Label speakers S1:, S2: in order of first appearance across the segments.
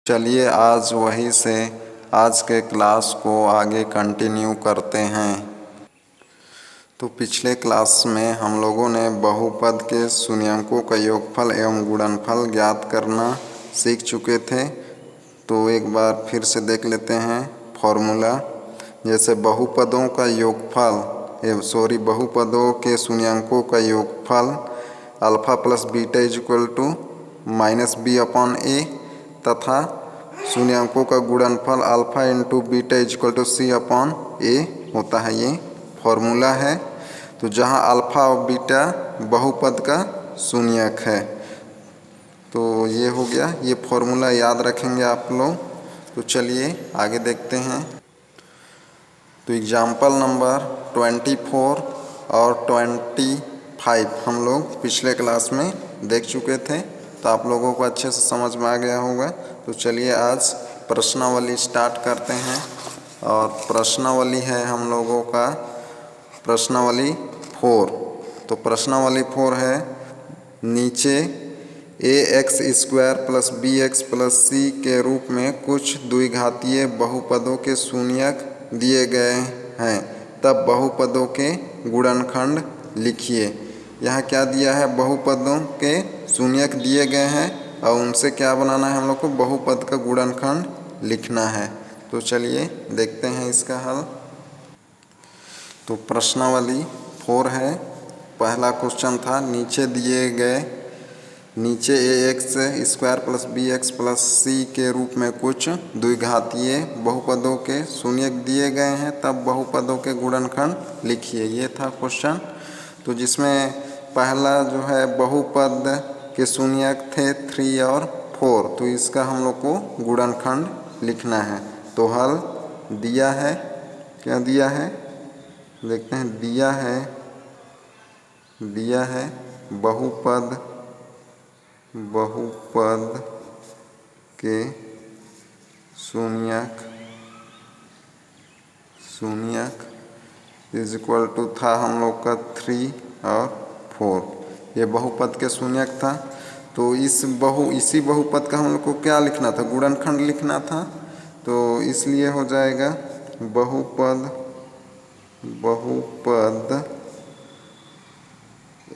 S1: चलिए आज वहीं से आज के क्लास को आगे कंटिन्यू करते हैं। तो पिछले क्लास में हम लोगों ने बहुपद के शून्यंकों का योगफल एवं गुणनफल ज्ञात करना सीख चुके थे। तो एक बार फिर से देख लेते हैं फॉर्मूला। जैसे बहुपदों का योगफल बहुपदों के शून्यंकों का योगफल alpha plus beta is equal to -b/a तथा शून्यंकों का गुणनफल alpha into beta is equal to c/a होता है। ये फॉर्मूला है। तो जहाँ अल्फ़ा और बीटा बहुपद का शून्यक है, तो ये हो गया। ये फॉर्मूला याद रखेंगे आप लोग। तो चलिए आगे देखते हैं। तो एग्जाम्पल नंबर 24 और 25 हम लोग पिछले क्लास में देख चुके थे, तो आप लोगों को अच्छे से समझ में आ गया होगा। तो चलिए आज प्रश्नावली स्टार्ट करते हैं। और प्रश्नावली है हम लोगों का प्रश्नावली 4। तो प्रश्नावली 4 है, नीचे ax² plus bx plus c के रूप में कुछ द्विघातीय बहुपदों के शून्यक दिए गए हैं, तब बहुपदों के गुणनखंड लिखिए। यहाँ क्या दिया है, बहुपदों के शून्यक दिए गए हैं और उनसे क्या बनाना है, हम लोग को बहुपद का गुणनखंड लिखना है। तो चलिए देखते हैं इसका हल। तो प्रश्नावली 4 है, पहला क्वेश्चन था नीचे ax² plus bx plus c के रूप में कुछ द्विघातीय बहुपदों के शून्यक दिए गए हैं, तब बहुपदों के गुणनखंड लिखिए। ये था क्वेश्चन। तो जिसमें पहला जो है बहुपद के शून्यक थे 3 और 4, तो इसका हम लोग को गुणनखंड लिखना है। तो हल दिया है, क्या दिया है देखते हैं। दिया है बहुपद के शून्यक इज इक्वल टू था हम लोग का 3 और 4। ये बहुपद के शून्यक था। तो इसी बहुपद का हम लोग को क्या लिखना था, गुणनखंड लिखना था। तो इसलिए हो जाएगा बहुपद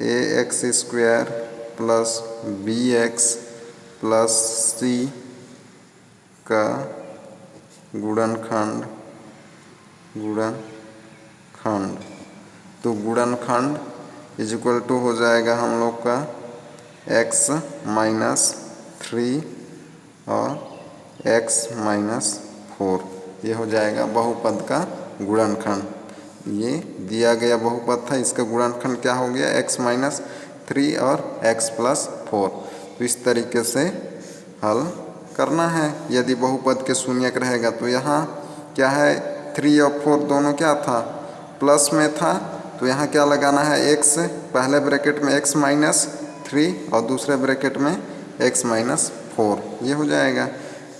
S1: ax² plus bx plus c का गुणनखंड। तो गुणनखंड इज इक्वल टू हो जाएगा हम लोग का x माइनस 3 और x माइनस 4। ये हो जाएगा बहुपद का गुणनखंड। ये दिया गया बहुपद था, इसका गुणनखंड क्या हो गया, x माइनस 3 और x प्लस 4। तो इस तरीके से हल करना है। यदि बहुपद के शून्यक रहेगा तो यहाँ क्या है, 3 और 4 दोनों क्या था, प्लस में था। तो यहाँ क्या लगाना है, x पहले ब्रैकेट में x माइनस 3 और दूसरे ब्रैकेट में x माइनस 4। ये हो जाएगा।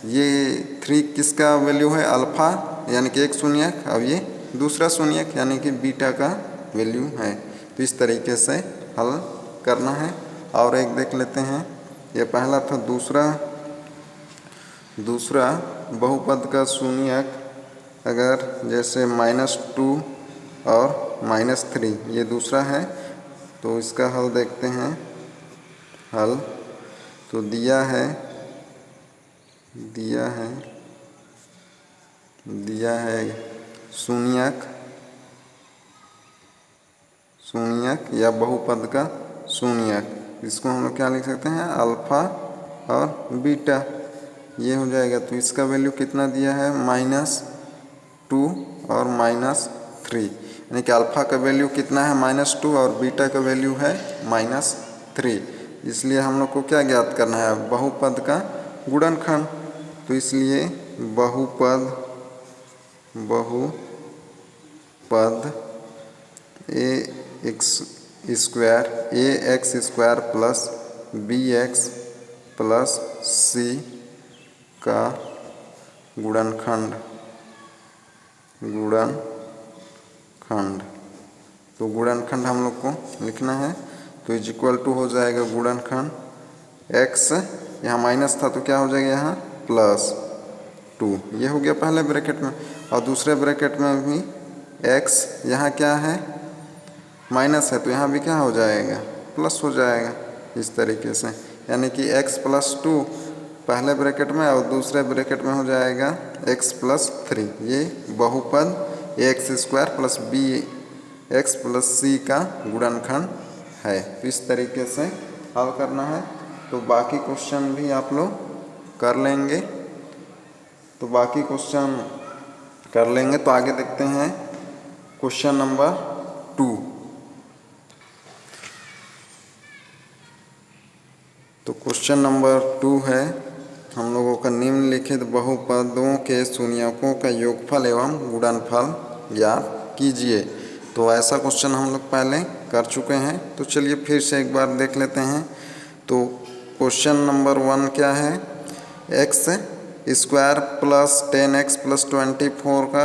S1: ये 3 किसका वैल्यू है, अल्फ़ा यानी कि एक शून्यक, अब ये दूसरा शून्यक यानी कि बीटा का वैल्यू है। तो इस तरीके से हल करना है। और एक देख लेते हैं, ये पहला था। दूसरा बहुपद का शून्यक अगर जैसे -2 और -3, ये दूसरा है। तो इसका हल देखते हैं। हल तो दिया है शून्यक या बहुपद का शून्यक। इसको हम लोग क्या लिख सकते हैं, अल्फ़ा और बीटा। ये हो जाएगा। तो इसका वैल्यू कितना दिया है, -2 और -3, यानी कि अल्फ़ा का वैल्यू कितना है, -2 और बीटा का वैल्यू है -3। इसलिए हम लोग को क्या ज्ञात करना है, बहुपद का गुणनखंड। तो इसलिए बहुपद ax² plus bx plus c का गुणनखंड। तो गुणनखंड हम लोग को लिखना है। तो इज इक्वल टू हो जाएगा गुणनखंड x, यहाँ माइनस था तो क्या हो जाएगा, यहाँ प्लस 2, ये हो गया पहले ब्रैकेट में। और दूसरे ब्रैकेट में भी x, यहाँ क्या है माइनस है तो यहाँ भी क्या हो जाएगा प्लस हो जाएगा इस तरीके से। यानी कि x प्लस 2 पहले ब्रैकेट में और दूसरे ब्रैकेट में हो जाएगा x प्लस 3। ये बहुपद ax² plus bx plus c का गुणनखंड है। तो इस तरीके से हल करना है। तो बाकी क्वेश्चन भी आप लोग कर लेंगे। तो बाकी क्वेश्चन कर लेंगे तो आगे देखते हैं क्वेश्चन नंबर 2। तो क्वेश्चन नंबर 2 है हम लोगों का, निम्नलिखित बहुपदों के शून्यकों का योगफल एवं गुणनफल ज्ञात कीजिए। तो ऐसा क्वेश्चन हम लोग पहले कर चुके हैं, तो चलिए फिर से एक बार देख लेते हैं। तो क्वेश्चन नंबर 1 क्या है, x² प्लस 10x प्लस 24 का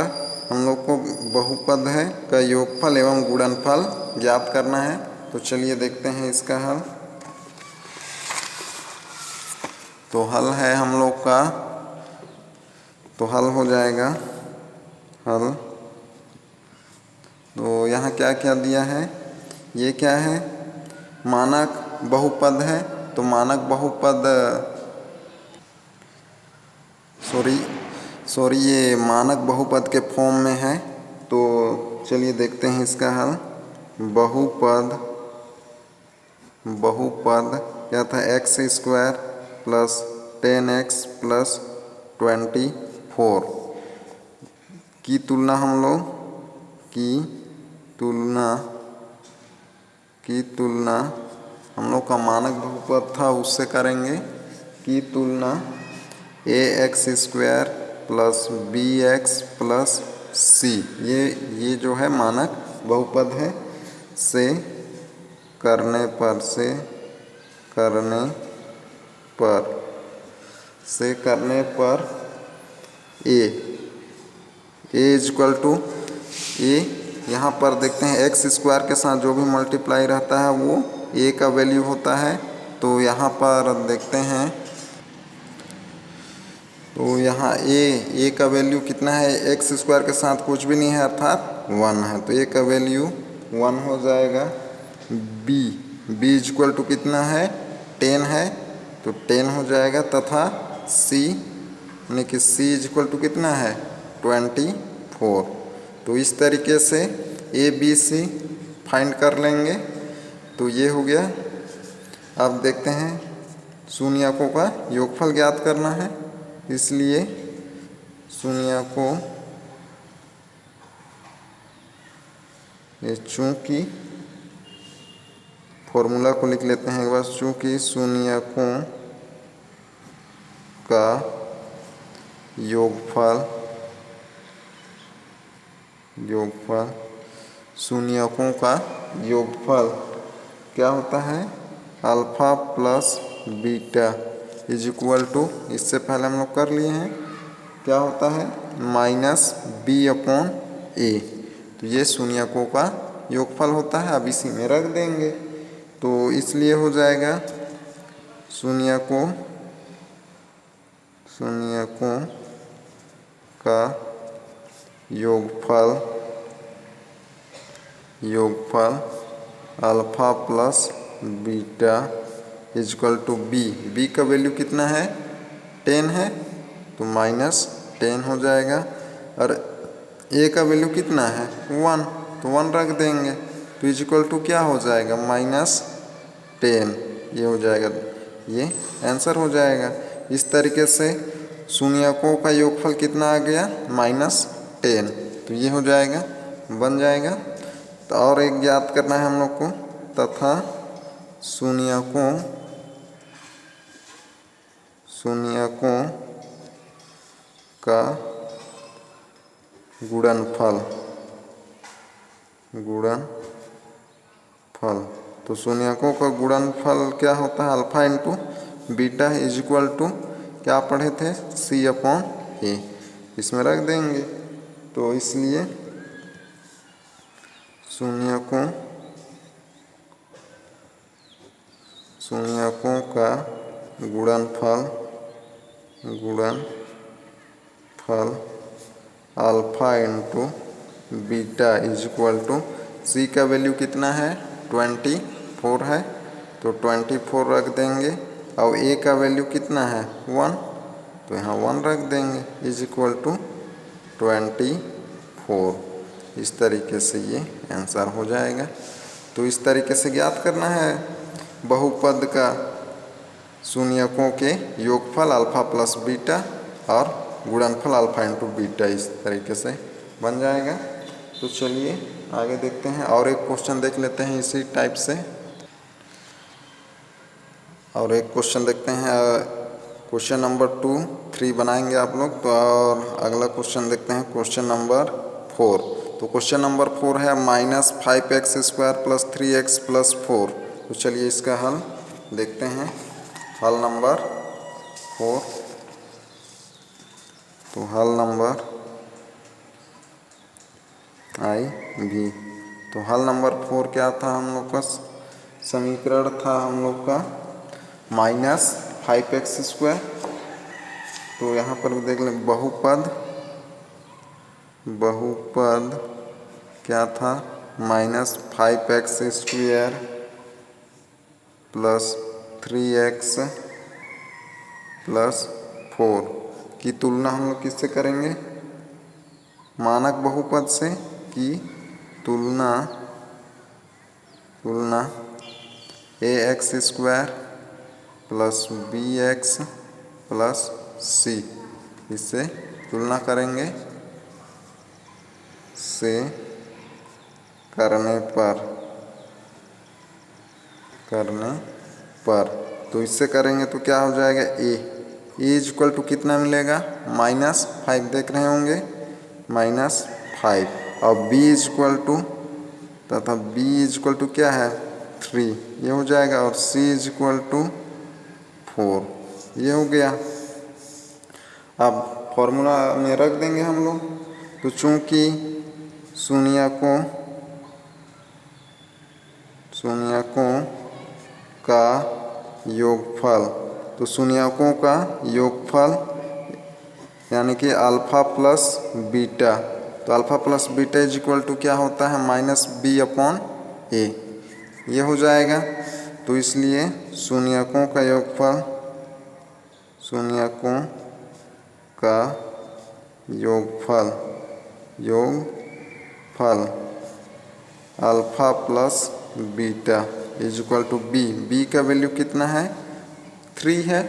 S1: हम लोग को बहुपद है का योगफल एवं गुणनफल ज्ञात करना है। तो चलिए देखते हैं इसका हल। तो हल है हम लोग का, तो हल हो जाएगा हल। तो यहाँ क्या क्या दिया है, ये क्या है मानक बहुपद है। तो मानक बहुपद सॉरी ये मानक बहुपद के फॉर्म में है। तो चलिए देखते हैं इसका हल। बहुपद क्या था, x² प्लस 10x प्लस 24 की तुलना हम लोग की तुलना हम लोग का मानक बहुपद था उससे करेंगे की तुलना ax² plus bx plus c, ये जो है मानक बहुपद है, से करने पर a इक्वल टू a, यहाँ पर देखते हैं x² के साथ जो भी मल्टीप्लाई रहता है वो a का वैल्यू होता है। तो यहाँ पर देखते हैं, तो यहाँ a का वैल्यू कितना है, x² के साथ कुछ भी नहीं है अर्थात 1 है, तो a का वैल्यू 1 हो जाएगा। b इक्वल टू कितना है 10 है, तो 10 हो जाएगा, तथा c यानी कि c इक्वल टू कितना है 24। तो इस तरीके से a b c फाइंड कर लेंगे। तो ये हो गया। अब देखते हैं शून्यकों का योगफल ज्ञात करना है, इसलिए शून्यकों चूँकि फॉर्मूला को लिख लेते हैं एक बार, चूँकि शून्यकों का योगफल शून्यकों का योगफल क्या होता है, alpha plus beta is equal to, इससे पहले हम लोग कर लिए हैं, क्या होता है माइनस b/a। तो ये शून्यकों का योगफल होता है। अब इसी में रख देंगे, तो इसलिए हो जाएगा शून्यकों का योगफल alpha plus beta equal to b का वैल्यू कितना है 10 है, तो -10 हो जाएगा। और a का वैल्यू कितना है 1, तो 1 रख देंगे, तो इक्वल टू क्या हो जाएगा -10, ये हो जाएगा, ये आंसर हो जाएगा। इस तरीके से शून्यकों का योगफल कितना आ गया -10, तो ये हो जाएगा, बन जाएगा। तो और एक ज्ञात करना है हम लोग को, तथा शून्यकों का गुणनफल। तो शून्यकों का गुणनफल क्या होता है, alpha into beta is equal to क्या पढ़े थे c/a, इसमें रख देंगे। तो इसलिए शून्यकों का गुणनफल गुणनफल alpha into beta is equal to, C का वैल्यू कितना है 24 है, तो 24 रख देंगे। और ए का वैल्यू कितना है 1, तो यहाँ 1 रख देंगे इज इक्वल टू 24। इस तरीके से ये आंसर हो जाएगा। तो इस तरीके से ज्ञात करना है बहुपद का शून्यकों के योगफल अल्फा प्लस बीटा और गुणनफल अल्फा इंटू बीटा, इस तरीके से बन जाएगा। तो चलिए आगे देखते हैं और एक क्वेश्चन देख लेते हैं इसी टाइप से। और एक क्वेश्चन देखते हैं, क्वेश्चन नंबर 2, 3 बनाएंगे आप लोग। तो और अगला क्वेश्चन देखते हैं क्वेश्चन नंबर 4। तो क्वेश्चन नंबर 4 है -5x² + 3x + 4। तो चलिए इसका हल देखते हैं। हल नंबर 4, तो हल नंबर भी, तो हल नंबर 4 क्या था हम लोग का समीकरण था हम लोग का -5x²। तो यहाँ पर देख लें बहुपद क्या था -5x² + 3x + 4 की तुलना हम लोग किससे करेंगे, मानक बहुपद से की तुलना ax² + bx + c, इससे तुलना करेंगे से करने पर तो इससे करेंगे तो क्या हो जाएगा ए इज इक्वल टू कितना मिलेगा -5, देख रहे होंगे -5, और b इज इक्वल टू, तथा b इज इक्वल टू क्या है 3, ये हो जाएगा। और c इज इक्वल टू 4, ये हो गया। अब फॉर्मूला में रख देंगे हम लोग। तो चूंकि शून्यकों का योगफल, तो शून्यकों का योगफल यानी कि अल्फा प्लस बीटा, तो alpha plus beta is equal to क्या होता है -b/a, ये हो जाएगा। तो इसलिए शून्यकों का योगफल alpha plus beta is equal to b का वैल्यू कितना है 3 है,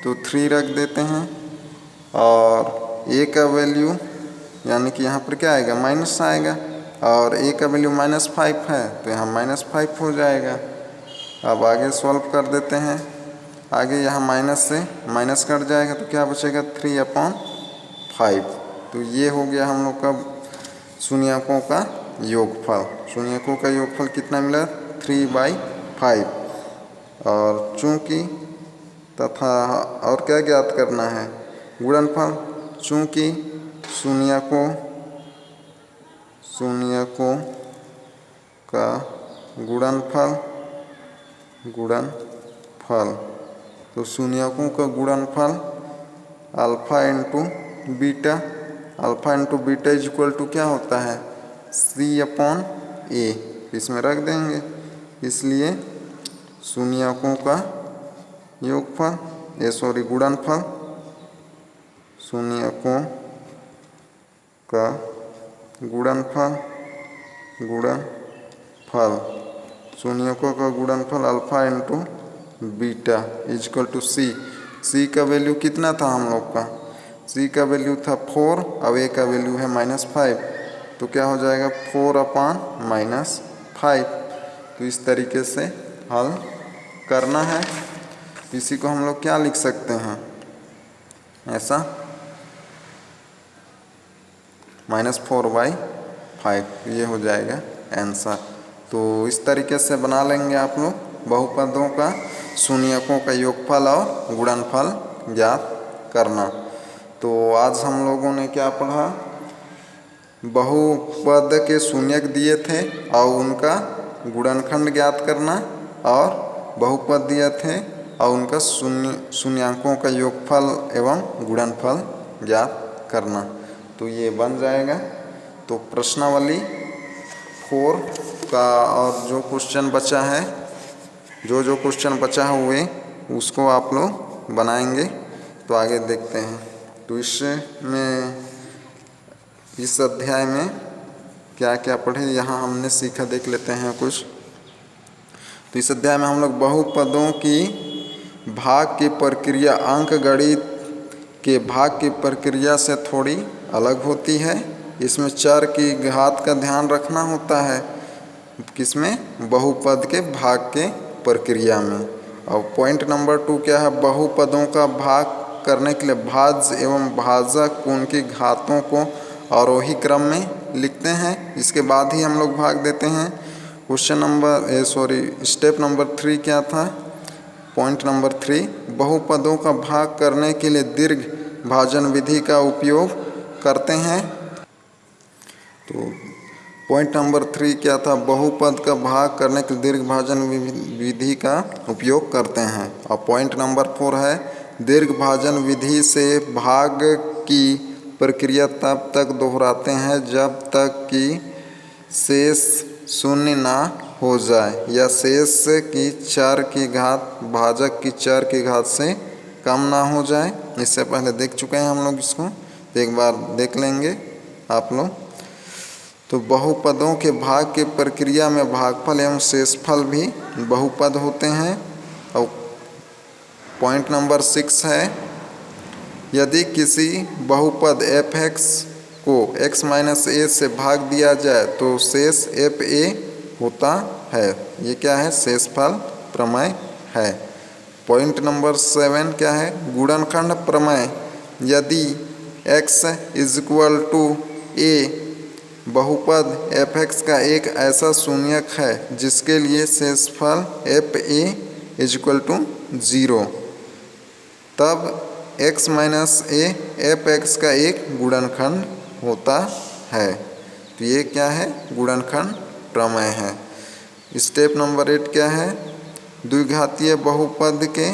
S1: तो 3 रख देते हैं। और a का वैल्यू यानी कि यहाँ पर क्या आएगा माइनस आएगा, और a का वैल्यू -5 है, तो यहाँ -5 हो जाएगा। अब आगे सॉल्व कर देते हैं। आगे यहाँ माइनस से माइनस कट जाएगा, तो क्या बचेगा 3/5। तो ये हो गया हम लोग का शून्यकों का योगफल। शून्यकों का योगफल कितना मिला 3/5। और चूंकि तथा और क्या ज्ञात करना है गुणनफल, चूंकि शून्यकों का गुणनफल, तो शून्यकों का गुणनफल alpha into beta is equal to क्या होता है c/a, इसमें रख देंगे। इसलिए शून्यकों का योगफल गुणनफल, शून्यकों का गुणनफल alpha into beta is equal to c का वैल्यू कितना था हम लोग का, c का वैल्यू था 4 और a का वैल्यू है -5, तो क्या हो जाएगा 4/-5। तो इस तरीके से हल करना है। इसी को हम लोग क्या लिख सकते हैं ऐसा -4/5, ये हो जाएगा आंसर। तो इस तरीके से बना लेंगे आप लोग बहुपदों का शून्यकों का योगफल और गुणनफल ज्ञात करना। तो आज हम लोगों ने क्या पढ़ा, बहुपद के शून्यक दिए थे और उनका गुणनखंड ज्ञात करना, और बहुपद दिए थे और उनका शून्यांकों का योगफल एवं गुणनफल ज्ञात करना। तो ये बन जाएगा। तो प्रश्नावली 4 का और जो क्वेश्चन बचा है, जो क्वेश्चन बचा हुए उसको आप लोग बनाएंगे। तो आगे देखते हैं। तो इस अध्याय में क्या क्या पढ़े यहाँ हमने सीखा, देख लेते हैं कुछ। तो इस अध्याय में हम लोग बहुपदों की भाग की प्रक्रिया अंकगणित के भाग की प्रक्रिया से थोड़ी अलग होती है। इसमें चर की घात का ध्यान रखना होता है, किसमें, बहुपद के भाग के प्रक्रिया में। और पॉइंट नंबर 2 क्या है, बहुपदों का भाग करने के लिए भाज्य एवं भाजक उनकी घातों को आरोही क्रम में लिखते हैं, इसके बाद ही हम लोग भाग देते हैं। स्टेप नंबर 3 क्या था, पॉइंट नंबर 3, बहुपदों का भाग करने के लिए दीर्घ भाजन विधि का उपयोग करते हैं। तो पॉइंट नंबर 3 क्या था, बहुपद का भाग करने के लिए दीर्घ भाजन विधि का उपयोग करते हैं। और पॉइंट नंबर 4 है, दीर्घ भाजन विधि से भाग की प्रक्रिया तब तक दोहराते हैं जब तक कि शेष शून्य ना हो जाए या शेष की चर की घात भाजक की चर की घात से कम ना हो जाए। इससे पहले देख चुके हैं हम लोग इसको, एक बार देख लेंगे आप लोग। तो बहुपदों के भाग की प्रक्रिया में भागफल एवं शेषफल भी बहुपद होते हैं। और पॉइंट नंबर 6 है, यदि किसी बहुपद f(x) को x - a से भाग दिया जाए तो शेष fa होता है। ये क्या है, शेषफल प्रमेय है। पॉइंट नंबर 7 क्या है, गुणनखंड प्रमेय। यदि x = a बहुपद f(x) का एक ऐसा शून्यक है जिसके लिए शेषफल fa = 0, तब x - a f(x) का एक गुणनखंड होता है। तो ये क्या है, गुणनखंड प्रमेय है। स्टेप नंबर 8 क्या है, द्विघातीय बहुपद के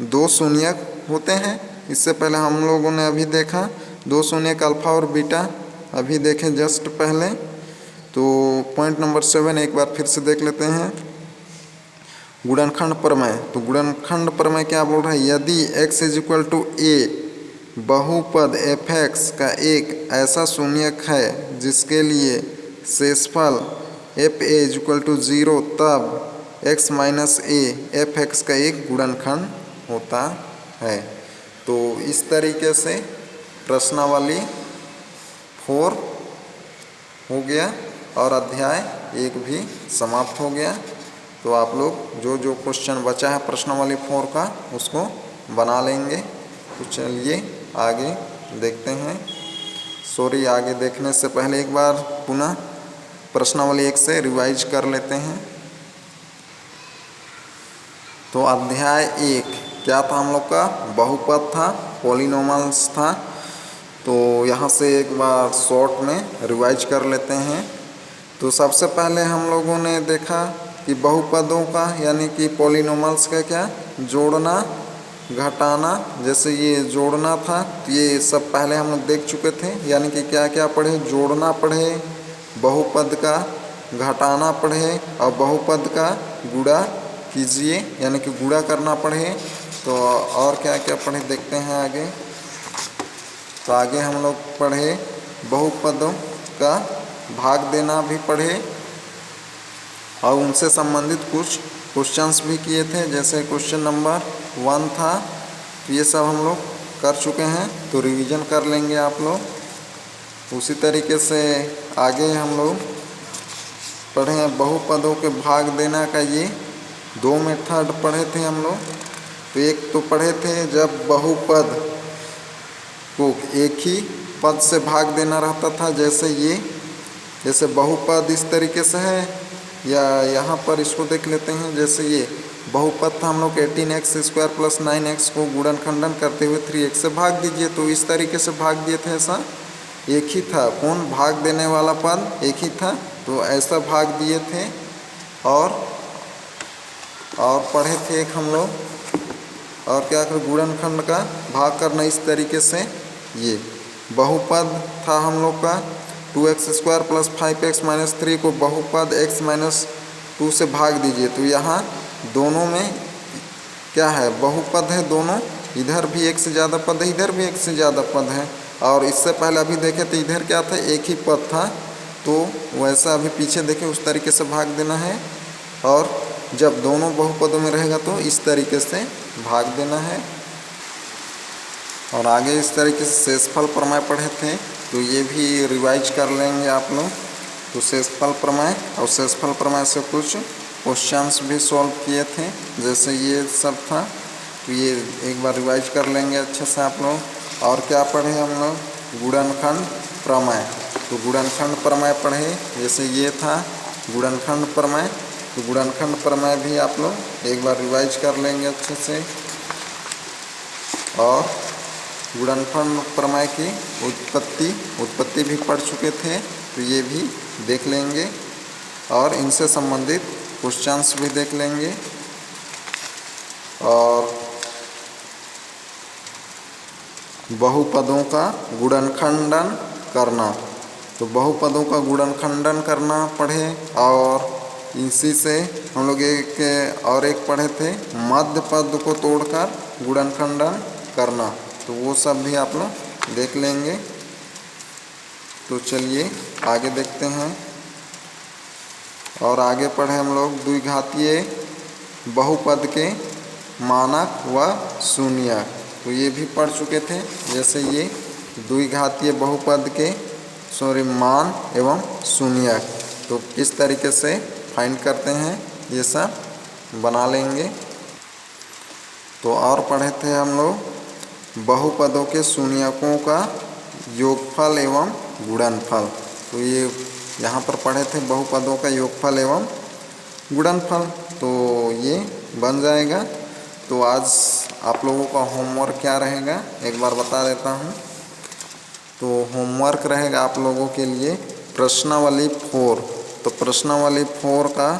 S1: 2 शून्यक होते हैं। इससे पहले हम लोगों ने अभी देखा 2 शून्यक अल्फा और बीटा, अभी देखें जस्ट पहले। तो पॉइंट नंबर 7 एक बार फिर से देख लेते हैं, गुणनखंड प्रमेय। तो गुणनखंड प्रमेय क्या बोल रहा है, यदि x = a बहुपद f(x) का एक ऐसा शून्यक है जिसके लिए शेषफल fa = 0, तब x - a f(x) का एक गुणनखंड होता है। तो इस तरीके से प्रश्नावली 4 हो गया और अध्याय 1 भी समाप्त हो गया। तो आप लोग जो क्वेश्चन बचा है प्रश्नावली 4 का उसको बना लेंगे। तो चलिए आगे देखते हैं। आगे देखने से पहले एक बार पुनः प्रश्नावली 1 से रिवाइज कर लेते हैं। तो अध्याय 1 क्या था हम लोग का, बहुपद था, पॉलिनोमियल्स था। तो यहाँ से एक बार शॉर्ट में रिवाइज कर लेते हैं। तो सबसे पहले हम लोगों ने देखा कि बहुपदों का यानी कि पॉलिनोमियल्स का क्या, जोड़ना घटाना। जैसे ये जोड़ना था तो ये सब पहले हम लोग देख चुके थे, यानी कि क्या क्या पढ़े, जोड़ना पढ़े, बहुपद का घटाना पढ़े और बहुपद का गुणा कीजिए यानी कि गुणा करना पढ़े। तो और क्या क्या पढ़े देखते हैं आगे। तो आगे हम लोग पढ़े बहुपदों का भाग देना भी पढ़े और उनसे संबंधित कुछ क्वेश्चंस भी किए थे। जैसे क्वेश्चन नंबर 1 था, तो ये सब हम लोग कर चुके हैं, तो रिवीजन कर लेंगे आप लोग। उसी तरीके से आगे हम लोग पढ़े हैं बहुपदों के भाग देना का, ये 2 मेथड पढ़े थे हम लोग। तो एक तो पढ़े थे जब बहुपद को एक ही पद से भाग देना रहता था, जैसे बहुपद इस तरीके से है, या यहाँ पर इसको देख लेते हैं। जैसे ये बहुपद था हम लोग 18x² + 9x को गुणनखंडन करते हुए 3x से भाग दीजिए, तो इस तरीके से भाग दिए थे। ऐसा एक ही था, कौन भाग देने वाला पद एक ही था, तो ऐसा भाग दिए थे। और पढ़े थे एक हम लोग और क्या करें, गुणनखंड का भाग करना इस तरीके से। ये बहुपद था हम लोग का 2x² + 5x - 3 को बहुपद x - 2 से भाग दीजिए। तो यहाँ दोनों में क्या है, बहुपद है दोनों, इधर भी एक से ज़्यादा पद है, इधर भी एक से ज़्यादा पद है। और इससे पहले अभी देखे तो इधर क्या था, एक ही पद था, तो वैसा अभी पीछे देखे उस तरीके से भाग देना है। और जब दोनों बहुपदों में रहेगा तो इस तरीके से भाग देना है। और आगे इस तरीके से शेषफल प्रमेय पढ़े थे, तो ये भी रिवाइज कर लेंगे आप लोग। तो शेषफल प्रमेय और शेषफल प्रमेय से कुछ क्वेश्चंस भी सॉल्व किए थे, जैसे ये सब था, तो ये एक बार रिवाइज कर लेंगे अच्छे से आप लोग। और क्या पढ़े हम लोग, गुणनखंड प्रमेय। तो गुणनखंड प्रमेय पढ़े, जैसे ये था गुणनखंड प्रमेय। तो गुणनखंड प्रमेय भी आप लोग एक बार रिवाइज कर लेंगे अच्छे से। और गुणनखंड प्रमेय की उत्पत्ति भी पढ़ चुके थे, तो ये भी देख लेंगे। और इनसे संबंधित क्वेश्चंस भी देख लेंगे। और बहुपदों का गुणनखंडन करना, तो बहुपदों का गुणनखंडन करना पढ़े। और इसी से हम लोग एक पढ़े थे, मध्य पद को तोड़कर गुणनखंडन करना, तो वो सब भी आप लोग देख लेंगे। तो चलिए आगे देखते हैं। और आगे पढ़े हम लोग द्विघातीय बहुपद के मानक व शून्यक, तो ये भी पढ़ चुके थे। जैसे ये द्विघातीय बहुपद के मान एवं शून्यक, तो किस तरीके से फाइंड करते हैं ये सब बना लेंगे। तो और पढ़े थे हम लोग बहुपदों के शून्यकों का योगफल एवं गुणनफल, तो ये यहाँ पर पढ़े थे बहुपदों का योगफल एवं गुणनफल, तो ये बन जाएगा। तो आज आप लोगों का होमवर्क क्या रहेगा एक बार बता देता हूँ। तो होमवर्क रहेगा आप लोगों के लिए प्रश्नावली 4। तो प्रश्नावली 4 का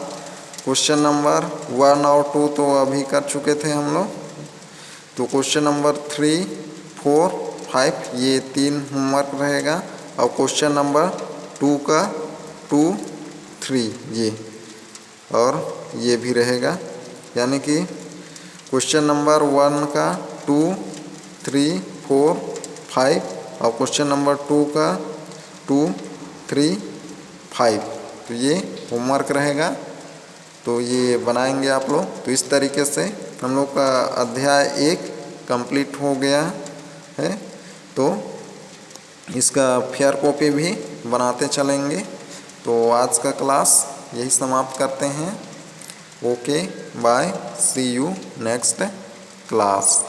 S1: क्वेश्चन नंबर 1 और 2 तो अभी कर चुके थे हम लोग। तो क्वेश्चन नंबर 3, 4, 5 ये 3 होमवर्क रहेगा। और क्वेश्चन नंबर 2 का 2, 3 ये, और ये भी रहेगा। यानी कि क्वेश्चन नंबर 1 का 2, 3, 4, 5 और क्वेश्चन नंबर 2 का 2, 3, 5, तो ये होमवर्क रहेगा। तो ये बनाएंगे आप लोग। तो इस तरीके से हम लोग का अध्याय 1 कंप्लीट हो गया है। तो इसका फेयर कॉपी भी बनाते चलेंगे। तो आज का क्लास यही समाप्त करते हैं। Okay bye, see you next class.